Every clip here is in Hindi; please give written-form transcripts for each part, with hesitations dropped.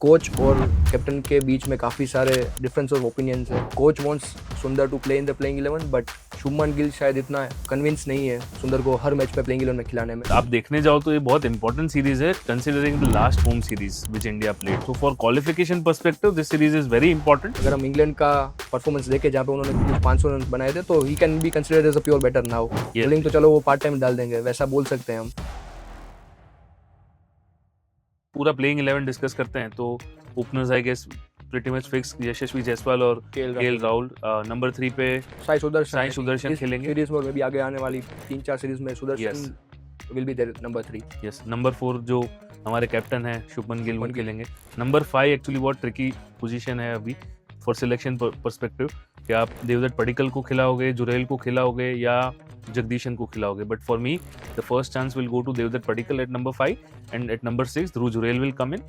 कोच और कैप्टन के बीच में काफ़ी सारे डिफरेंस ऑफ ओपिनियंस है। Coach wants Sundar to play in the playing 11 but Shubman Gill शायद इतना कन्विंस नहीं है सुंदर को हर मैच पे प्लेइंग 11 में खिलाने में। आप देखने जाओ तो ये बहुत इंपॉर्टेंट सीरीज है considering the last home series which India played. So for qualification perspective this series is very important. अगर हम इंग्लैंड का परफॉर्मेंस देखे जहाँ पे उन्होंने 500 रन बनाए थे तो ही can be considered as a pure batter now. Bowling तो चलो वो पार्ट टाइम डाल देंगे, वैसा बोल सकते हैं हम। पूरा प्लेइंग 11 डिस्कस करते हैं तो openers I guess pretty much fix Yashasvi Jaiswal और केएल राहुल। नंबर 3 पे साई सुदर्शन खेलेंगे। सीरीज में भी आगे आने वाली 3-4 सीरीज में Sudarshan will be there number 3। Yes, number 4 जो हमारे कैप्टन है शुभमन गिल वो खेलेंगे। नंबर 5 एक्चुअली बहुत ट्रिकी पोजीशन है अभी फॉर सिलेक्शन पर्सपेक्टिव कि आप देवदत्त पडिक्कल को खिलाओगे, जुरेल को खिलाओगे या जगदीशन को खिलाओगे। But for me the first chance will go to Devdutt Padikkal at number 5 and at number 6 Dhruv Jurel will come in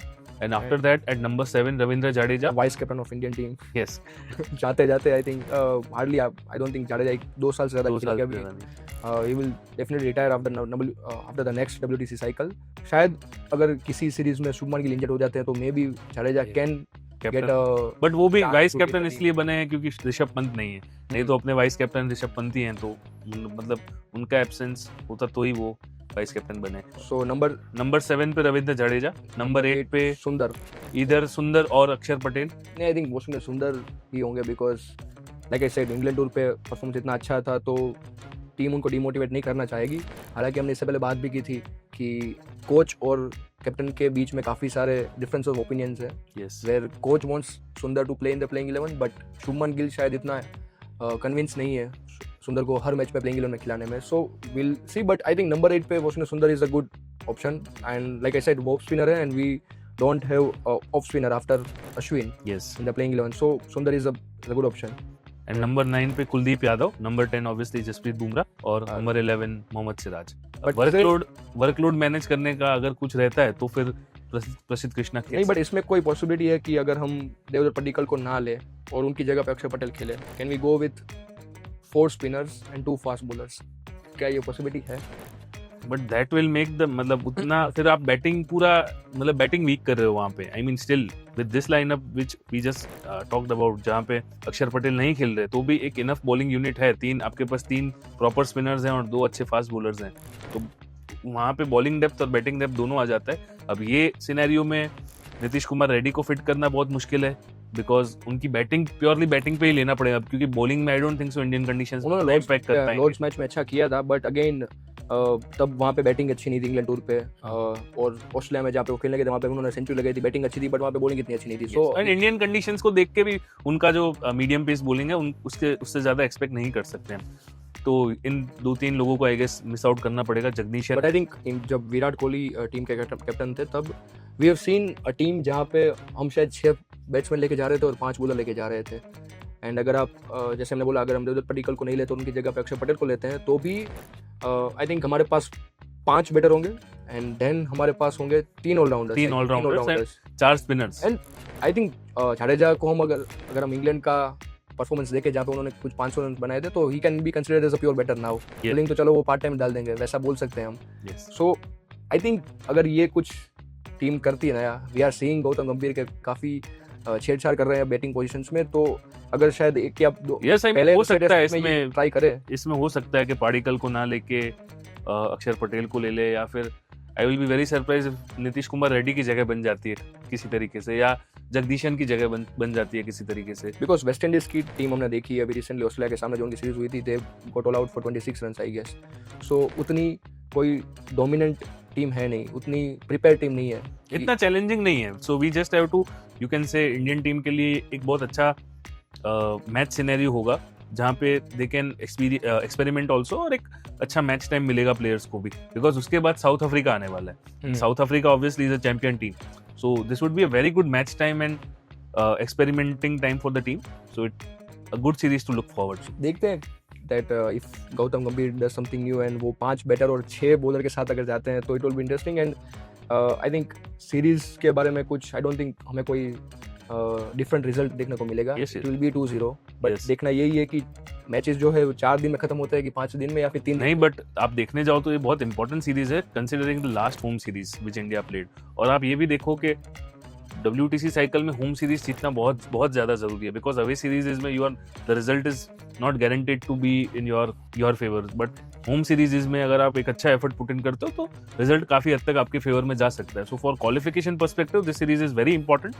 and after that at number 7 Ravindra Jadeja, vice captain of Indian team. yes. जाते I think hardly I don't think Jadeja 2 साल से ज़्यादा खेलेगा अभी। he will definitely retire after the next WTC cycle। शायद अगर किसी सीरीज में शुभमन गिल इंजर्ड हो जाते हैं तो may be Jadeja can get but वो भी वाइस कैप्टन इसलिए बने हैं क्योंकि ऋषभ पंत नहीं है, नहीं तो अपने वाइस कैप्टन ऋषभ पंत ही हैं, तो मतलब उनका एब्सेंस होता तो ही वो वाइस कैप्टन बने। सो नंबर 7 पे रविंद्र जडेजा, नंबर 8 पे सुंदर, इधर सुंदर और अक्षर पटेल। नहीं आई थिंक वो सुंदर ही होंगे because like I said England tour पे परफॉर्मेंस इतना अच्छा था तो टीम उनको डिमोटिवेट नहीं करना चाहेगी। हालांकि हमने इससे पहले बात भी की थी कि कोच और कैप्टन के बीच में काफ़ी सारे डिफरेंस ऑफ ओपिनियंस है। Where coach wants Sundar to play in the playing 11 but Shubman Gill शायद इतना कन्विंस नहीं है सुंदर को हर मैच पे प्लेइंग 11 में खिलाने में। So will see but I think number 8 पे Washington Sundar is a good option and like I said वो ऑफ स्पिनर है and we don't have off spinner after Ashwin in the playing 11 so Sundar is a good option. And number 9 पे कुलदीप यादव, नंबर 10 ऑब्वियसली जसप्रीत बुमराह और number 11 Mohammed Siraj. Workload manage करने का अगर कुछ रहता है तो फिर प्रसिद्ध कृष्णा नहीं, बट इसमें कोई पॉसिबिलिटी है कि अगर हम देवदत्त पडिक्कल को ना ले और उनकी जगह पे अक्षर पटेल खेले, can we go with 4 spinners and 2 fast bowlers? क्या ये पॉसिबिलिटी है? But that will make the मतलब उतना फिर आप बैटिंग पूरा मतलब बैटिंग वीक कर रहे हो वहाँ पे। I mean still with this lineup which we just talked about जहाँ पे अक्षर पटेल नहीं खेल रहे तो भी एक इनफ बॉलिंग यूनिट है। आपके पास 3 प्रॉपर स्पिनर्स हैं और 2 अच्छे फास्ट बॉलर्स हैं, तो वहाँ पे बॉलिंग डेप्थ और बैटिंग डेप्थ दोनों आ जाता है। अब ये सिनेरियो में नीतीश कुमार रेड्डी को फिट करना बहुत मुश्किल है बिकॉज उनकी बैटिंग प्योरली बैटिंग पे ही लेना पड़ेगा क्योंकि बॉलिंग में I don't think so Indian conditions उन्होंने लॉर्ड्स मैच में अच्छा किया था बट अगेन तब वहाँ पे बैटिंग अच्छी नहीं थी इंग्लैंड टूर पे और ऑस्ट्रेलिया में जहाँ पे वो खेलने गए थे वहाँ पे उन्होंने सेंचुरी लगाई थी, बैटिंग अच्छी थी बट वहाँ पे बॉलिंग इतनी अच्छी नहीं थी। सो इंडियन कंडीशंस को देख के भी उनका जो मीडियम पेस बॉलिंग है उससे ज़्यादा एक्सपेक्ट नहीं कर सकते हैं, तो इन 2-3 लोगों को आई गेस मिस आउट करना पड़ेगा। जगदीश बट आई थिंक जब विराट कोहली टीम के कैप्टन थे तब we have seen a team जहाँ पे हम शायद 6 बैट्समैन लेके जा रहे थे और 5 बॉलर लेके जा रहे थे। एंड अगर आप जैसे हमने बोला अगर हम देवदत्त पडिक्कल को नहीं लेते तो उनकी जगह पे अक्षर पटेल को लेते हैं तो भी आई थिंक हमारे पास 5 बैटर होंगे एंड देन हमारे पास होंगे 3 allrounders 4 spinners. And I think Jadeja को हम अगर हम इंग्लैंड का परफॉर्मेंस देखे जहाँ पे उन्होंने कुछ 500 रन बनाए थे तो ही can be considered as a pure batter now. Bowling तो चलो वो पार्ट टाइम डाल देंगे, वैसा बोल सकते हैं हम। सो आई थिंक अगर ये कुछ टीम करती है नया, वी आर सीइंग गौतम गंभीर के काफ़ी छेड़छाड़ कर रहे हैं बैटिंग पोजीशंस में, तो अगर शायद एक या दो पहले हो सकता है इसमें ट्राई करे, इसमें हो सकता है कि पडिक्कल को ना लेके अक्षर पटेल को ले ले या फिर I will be very surprise Nitish Kumar Reddy की जगह बन जाती है किसी तरीके से या जगदीशन की जगह बन जाती है किसी तरीके से। बिकॉज वेस्ट इंडीज की टीम हमने देखी है अभी रिसेंटली ऑस्ट्रेलिया के सामने जो उनकी सीरीज हुई थी, they got all out for 26 run I guess. So उतनी कोई डोमिनेंट टीम है नहीं, उतनी प्रिपेयर टीम नहीं है, इतना चैलेंजिंग नहीं है। So we just have to you can say Indian team के लिए एक बहुत अच्छा मैच सिनेरियो होगा जहाँ पे दे कैन एक्सपेरिमेंट ऑल्सो और एक अच्छा मैच टाइम मिलेगा प्लेयर्स को भी बिकॉज उसके बाद साउथ अफ्रीका आने वाला है। South Africa obviously is a champion team, so this would be a very good match time and experimenting time for the team, so it a good series to look forward to. देखते हैं दैट इफ गौतम गंभीर डज समथिंग न्यू एंड वो 5 बैटर और 6 बॉलर के साथ अगर जाते हैं तो it will be interesting. And I think series के बारे में कुछ आई डोंट थिंक हमें कोई डिफरेंट रिजल्ट देखने को मिलेगा। इट विल बी 2-0 बट देखना यही है कि मैचेस जो है वो 4 दिन में खत्म होता है कि 5 दिन में या फिर 3 नहीं, बट आप देखने जाओ तो ये बहुत इंपॉर्टेंट सीरीज है considering the last home series which India played. और आप ये भी देखो कि WTC साइकिल में होम सीरीज जीतना बहुत बहुत ज्यादा जरूरी है, बिकॉज अवे सीरीज में you are the result is not guaranteed to be in your favour, but home series में अगर आप एक अच्छा एफर्ट पुट इन करते हो तो रिजल्ट काफी हद तक आपके फेवर में जा सकता है. So for qualification perspective this series is very important.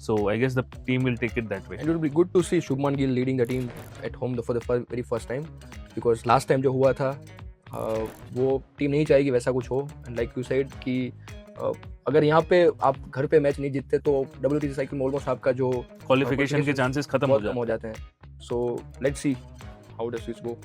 So I guess the team will take it that way. And it will be good to see Shubman Gill leading the team at home for the very first time, because last time जो हुआ था वो टीम नहीं चाहेगी वैसा कुछ हो. And like you said कि अगर यहाँ पे आप घर पे मैच नहीं जीतते तो WTC साइकिल में ऑलमोस्ट आपका जो क्वालिफिकेशन के चांसेस खत्म हो जाते हैं. So let's see how does this go.